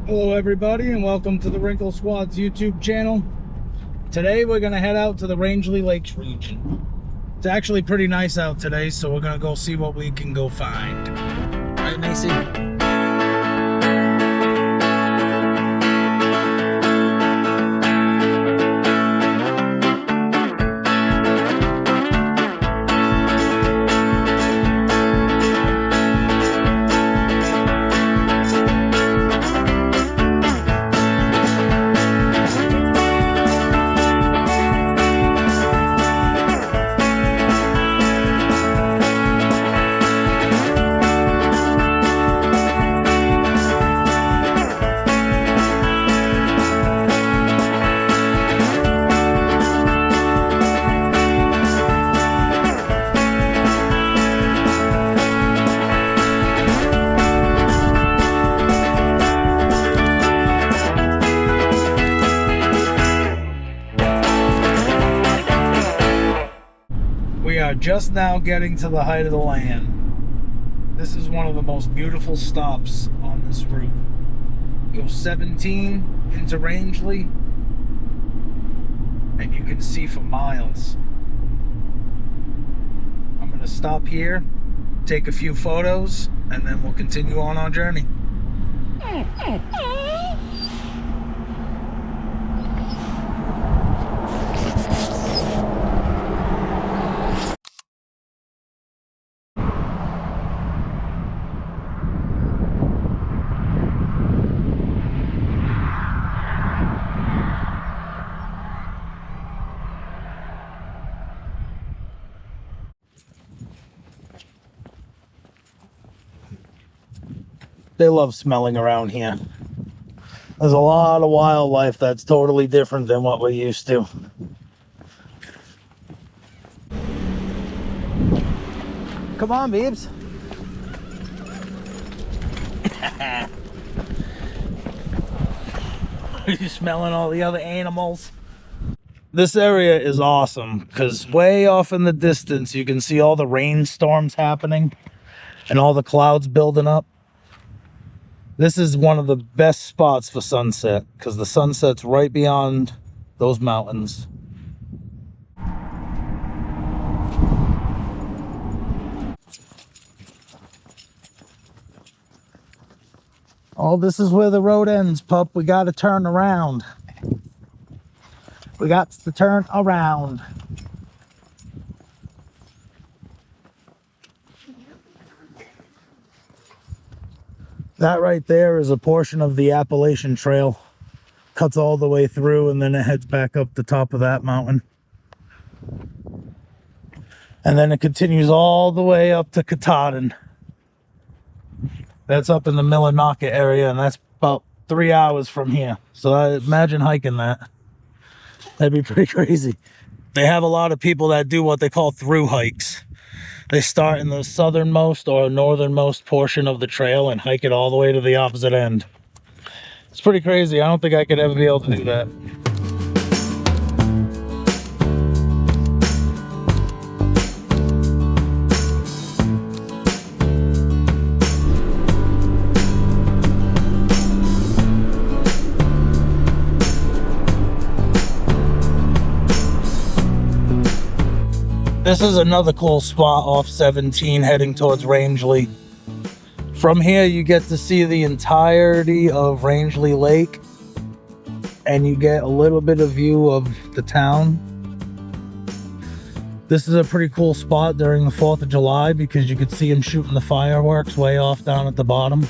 Hello everybody and welcome to the Wrinkle Squad's YouTube channel. Today we're going to head out to the Rangeley Lakes region. It's actually pretty nice out today, so we're going to go see what we can go find. Right, Maycie? We are just now getting to the height of the land. This is one of the most beautiful stops on this route. You go 17 into Rangeley, and you can see for miles. I'm going to stop here, take a few photos, and then we'll continue on our journey. They love smelling around here. There's a lot of wildlife that's totally different than what we're used to. Come on, Beebs. Are you smelling all the other animals? This area is awesome because way off in the distance you can see all the rainstorms happening and all the clouds building up. This is one of the best spots for sunset because the sunset's right beyond those mountains. Oh, this is where the road ends, pup. We got to turn around. We got to turn around. That right there is a portion of the Appalachian Trail. Cuts all the way through and then it heads back up the top of that mountain. And then it continues all the way up to Katahdin. That's up in the Millinocket area and that's about 3 hours from here. So imagine hiking that. That'd be pretty crazy. They have a lot of people that do what they call through hikes. They start in the southernmost or northernmost portion of the trail and hike it all the way to the opposite end. It's pretty crazy. I don't think I could ever be able to do that. This is another cool spot off 17 heading towards Rangeley. From here you get to see the entirety of Rangeley Lake and you get a little bit of view of the town. This is a pretty cool spot during the 4th of July because you could see them shooting the fireworks way off down at the bottom.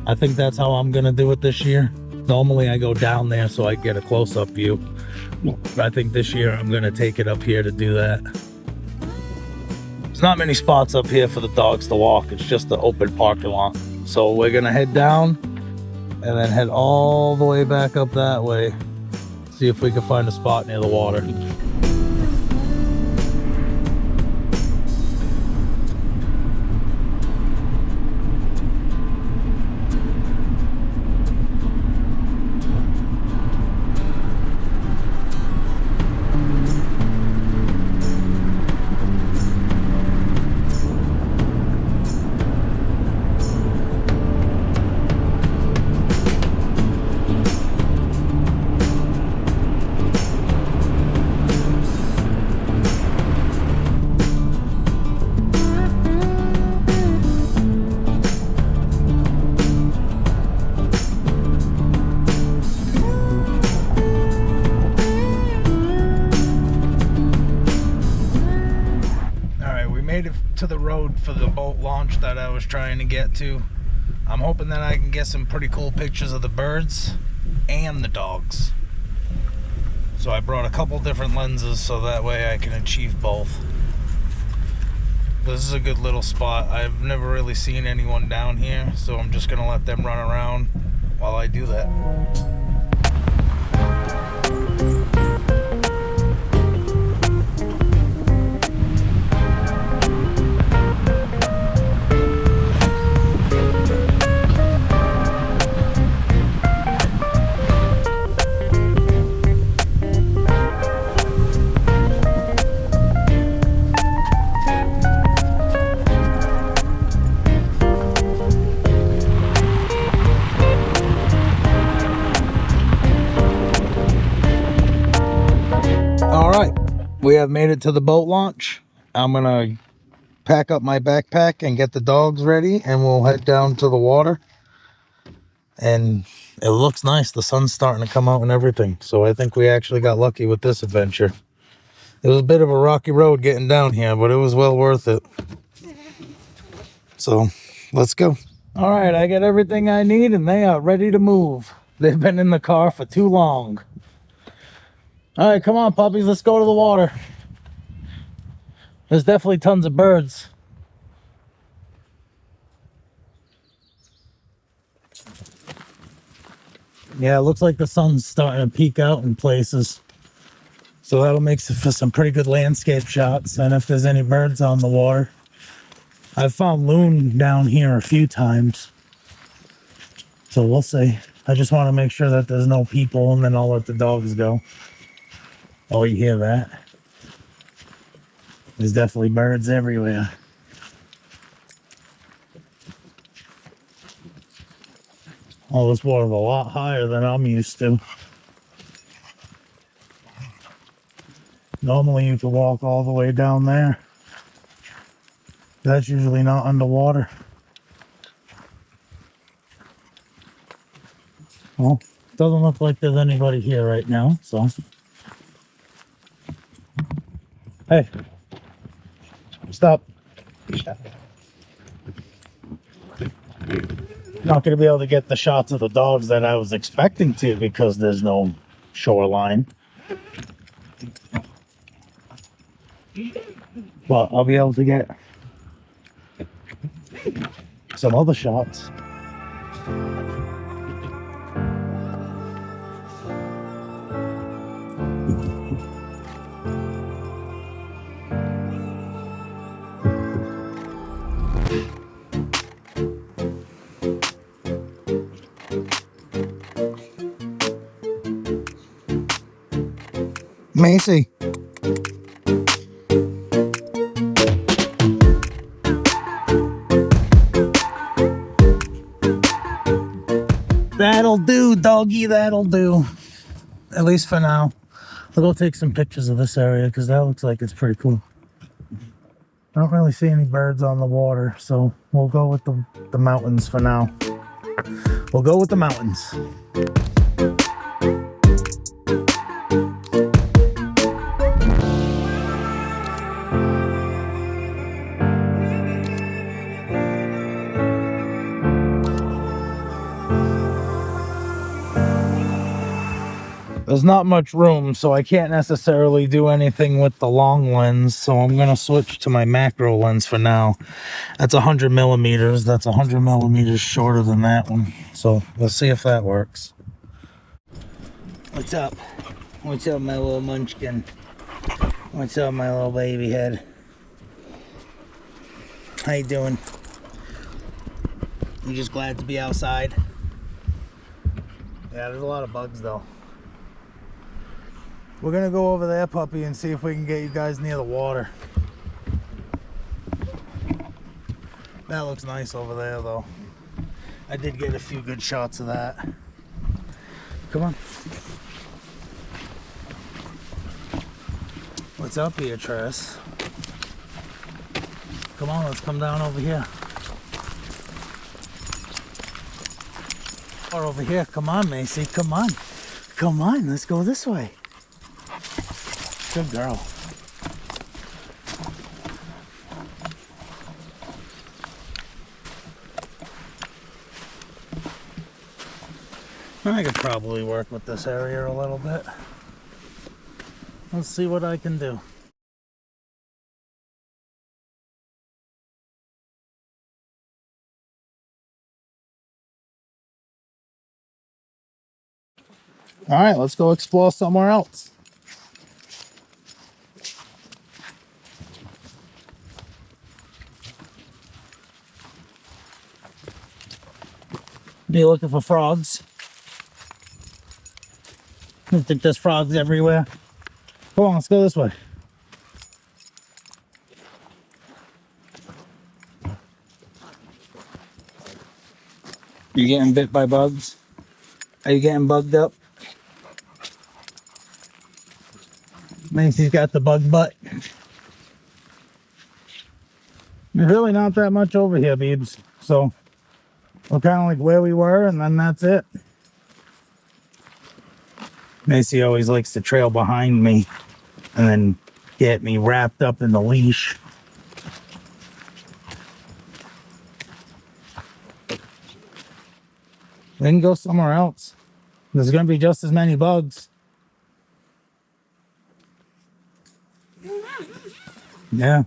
I think that's how I'm gonna do it this year. Normally I go down there so I get a close-up view. I think this year I'm gonna take it up here to do that. There's not many spots up here for the dogs to walk. It's just the open parking lot. So we're gonna head down and then head all the way back up that way. See if we can find a spot near the water. to the road for the boat launch that I was trying to get to. I'm hoping that I can get some pretty cool pictures of the birds and the dogs. So I brought a couple different lenses so that way I can achieve both. This is a good little spot. I've never really seen anyone down here, so I'm just gonna let them run around while I do that. We have made it to the boat launch. I'm gonna pack up my backpack and get the dogs ready, and we'll head down to the water. And it looks nice. The sun's starting to come out and everything. So I think we actually got lucky with this adventure. It was a bit of a rocky road getting down here, but it was well worth it. So let's go. All right, I got everything I need and they are ready to move. They've been in the car for too long. All right, come on, puppies. Let's go to the water. There's definitely tons of birds. Yeah, it looks like the sun's starting to peek out in places. So that'll make for some pretty good landscape shots. And if there's any birds on the water. I've found loon down here a few times. So we'll see. I just want to make sure that there's no people, and then I'll let the dogs go. Oh, you hear that? There's definitely birds everywhere. Oh, this water's a lot higher than I'm used to. Normally you can walk all the way down there. That's usually not underwater. Well, doesn't look like there's anybody here right now, so. Hey, stop. Not going to be able to get the shots of the dogs that I was expecting to because there's no shoreline. But I'll be able to get some other shots. Maycie. That'll do, doggy, that'll do. At least for now. I'll go take some pictures of this area because that looks like it's pretty cool. I don't really see any birds on the water, so we'll go with the mountains for now. We'll go with the mountains. There's not much room, so I can't necessarily do anything with the long lens, so I'm going to switch to my macro lens for now. That's 100 millimeters. That's 100 millimeters shorter than that one, so we'll see if that works. What's up? What's up, my little munchkin? What's up, my little baby head? How you doing? You just glad to be outside? Yeah, there's a lot of bugs, though. We're gonna go over there, puppy, and see if we can get you guys near the water. That looks nice over there, though. I did get a few good shots of that. Come on. What's up, Beatrice? Come on, let's come down over here. Or over here. Come on, Maycie. Come on. Come on, let's go this way. Good girl. I could probably work with this area a little bit. Let's see what I can do. All right, let's go explore somewhere else. Be looking for frogs. I think there's frogs everywhere. Come on, let's go this way. You getting bit by bugs? Are you getting bugged up? Macy's got the bug butt. There's really not that much over here, Beebs. So we're kind of like where we were, and then that's it. Maycie always likes to trail behind me and then get me wrapped up in the leash. We can go somewhere else. There's going to be just as many bugs. Yeah.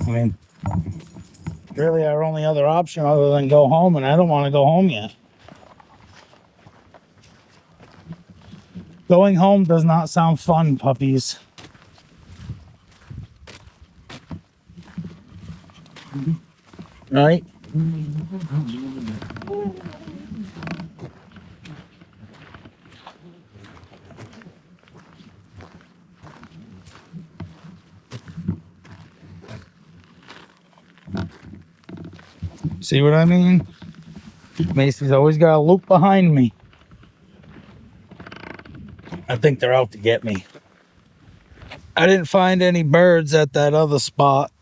I mean, really our only other option other than go home, and I don't want to go home yet. Going home does not sound fun, puppies. Right? See what I mean? Macy's always got a loop behind me. I think they're out to get me. I didn't find any birds at that other spot,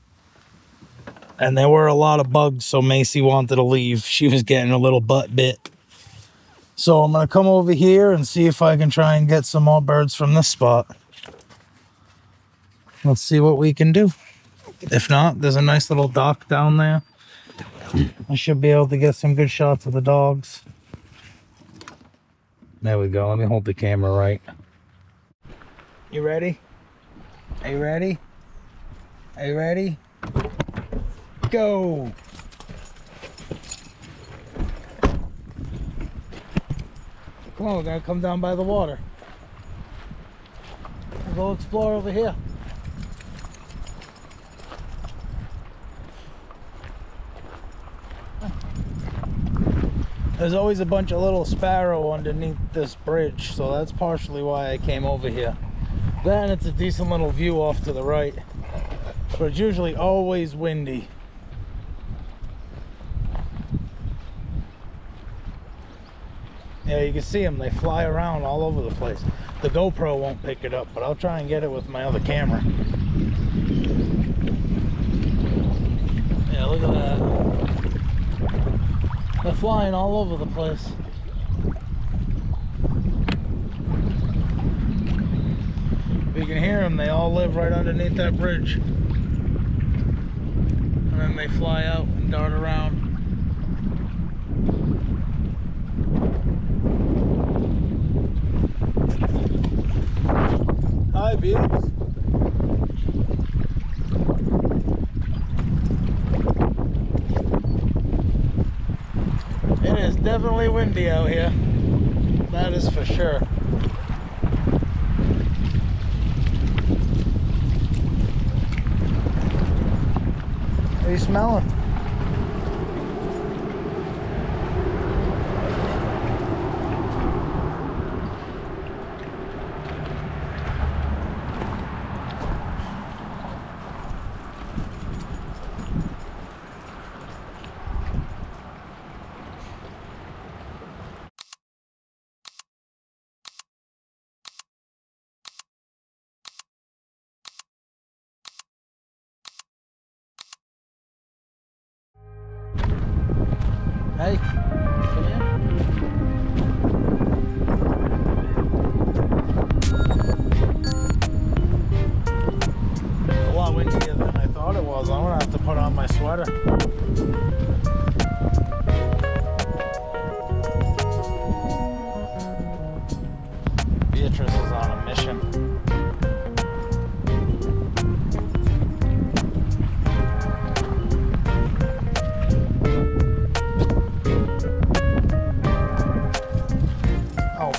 and there were a lot of bugs, so Maycie wanted to leave. She was getting a little butt bit. So I'm going to come over here and see if I can try and get some more birds from this spot. Let's see what we can do. If not, there's a nice little dock down there. I should be able to get some good shots of the dogs. There we go. Let me hold the camera right. You ready? Are you ready? Are you ready? Go! Come on, we're gonna come down by the water. We'll go explore over here. There's always a bunch of little sparrow underneath this bridge, so that's partially why I came over here. Then it's a decent little view off to the right, but it's usually always windy. Yeah, you can see them. They fly around all over the place. The GoPro won't pick it up, but I'll try and get it with my other camera. Yeah, look at that. They're flying all over the place. You can hear them. They all live right underneath that bridge. And then they fly out and dart around. Hi, Beatrice. It is definitely windy out here. That is for sure. What are you smelling?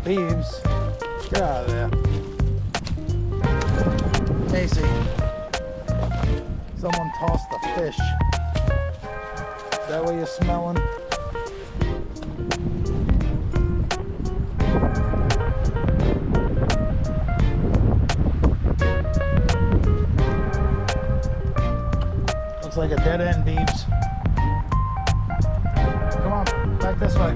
Beeves, get out of there. Maycie, someone tossed the fish. Is that what you're smelling? Looks like a dead end, Beeves. Come on, back this way.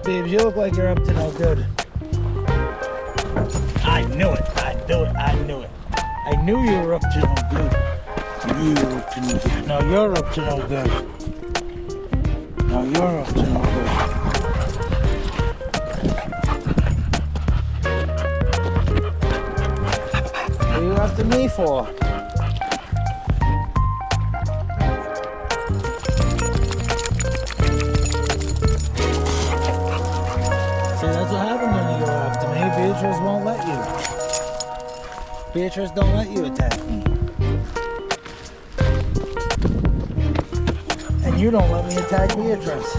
Beeves, you look like you're up to no good. I knew it. I knew it. I knew it. I knew you were up to no good. I knew you were up to no good. No, you're up to no good. No, you're up to no good. What are you after me for? That's what happens when you go after me. Beatrice won't let you. Beatrice don't let you attack me. And you don't let me attack Beatrice.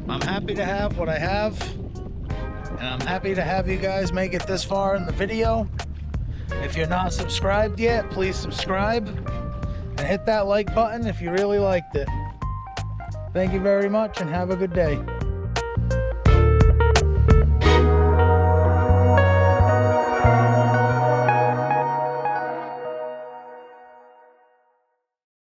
I'm happy to have what I have, and I'm happy to have you guys make it this far in the video. If you're not subscribed yet, please subscribe and hit that like button if you really liked it. Thank you very much and have a good day.